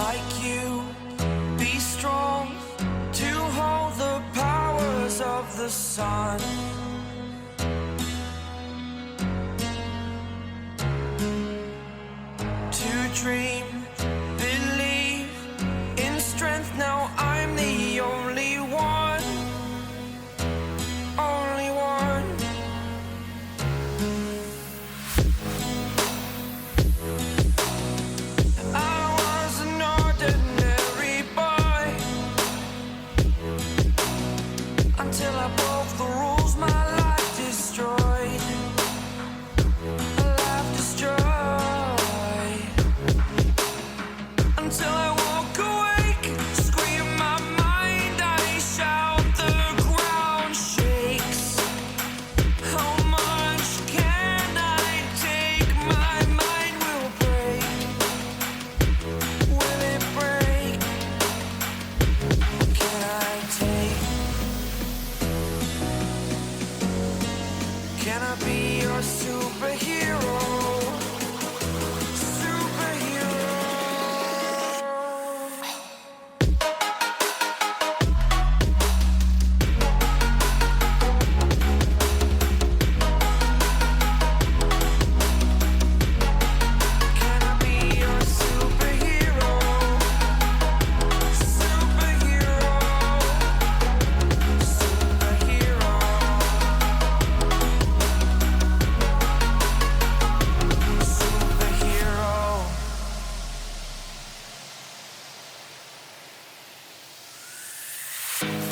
like you, be strong to hold the powers of the sun. To dream, believe in strength, now I'm the only one, only one. I was an ordinary boy until I broke the rules, my life destroyed, a life destroyed. Until I walk awake, scream my mind, I shout, the ground shakes. How much can I take? My mind will break. Will it break? What can I take? Can I be your superhero?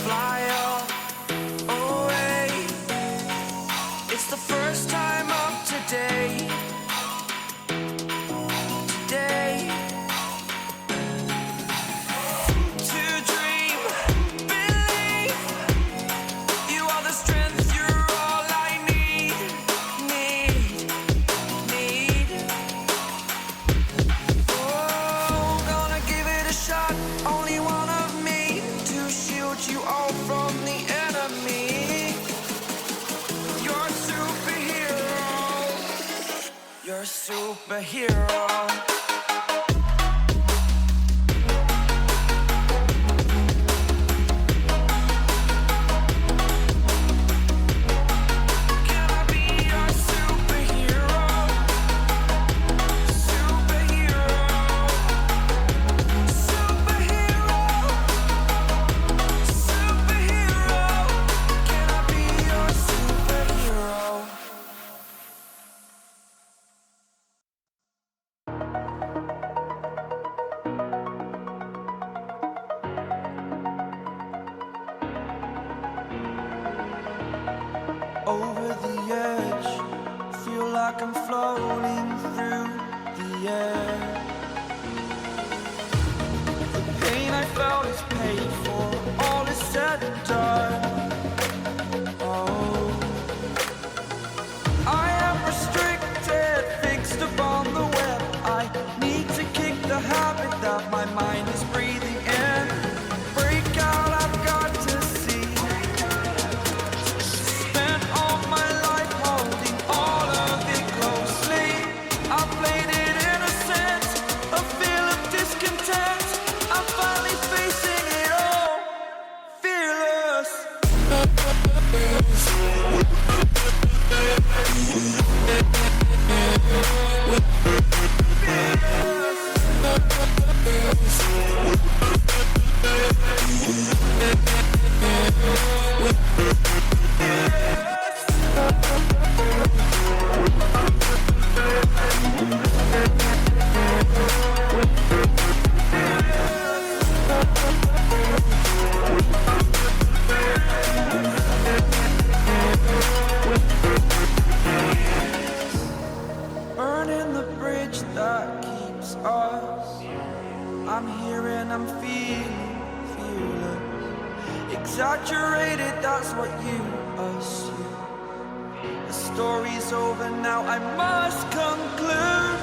Fly away. It's the first time of today. Today. To dream, believe. You are the strength, you're all I need. Oh, gonna give it a shot. Only one of me to shield you all from the enemy. You're a superhero. You're a superhero. Can I be your superhero? Superhero. Superhero. Superhero. Can I be your superhero? Over the edge, feel like I'm floating through the air. The pain I felt is paid for, all is said and done. Oh, I am restricted, fixed upon the web. I need to kick the habit that my mind is breathing in. Break out, I've got to see. Spent all my life holding all of it closely. I played it innocent, a feel of discontent. I'm finally facing it all, fearless. Burning the bridge that keeps us. I'm here and I'm feeling fearless. Exaggerated, that's what you assume. The story's over now, I must conclude.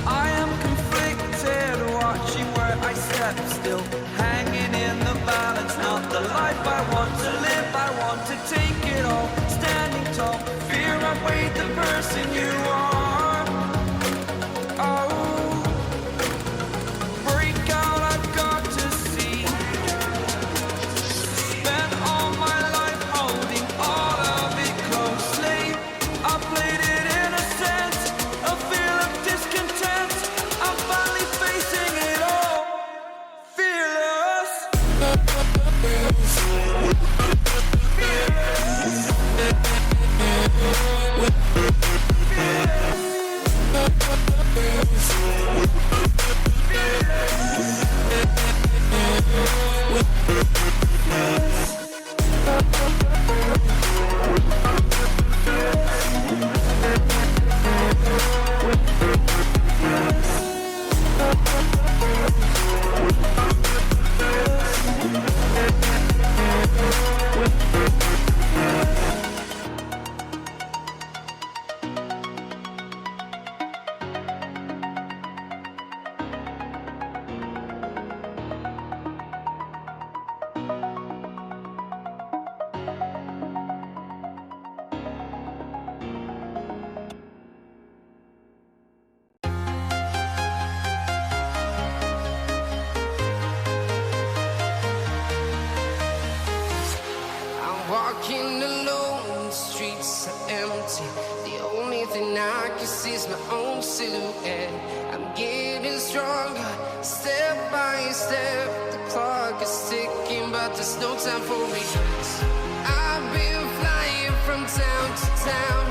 I am conflicted, watching where I step still, hanging in the balance. Not the life I want to live, I want to take it all. Standing tall, fear outweighed the person you are. Oh, break out. Walking alone, the streets are empty. The only thing I can see is my own silhouette. I'm getting stronger, step by step. The clock is ticking, but there's no time for regrets. I've been flying from town to town,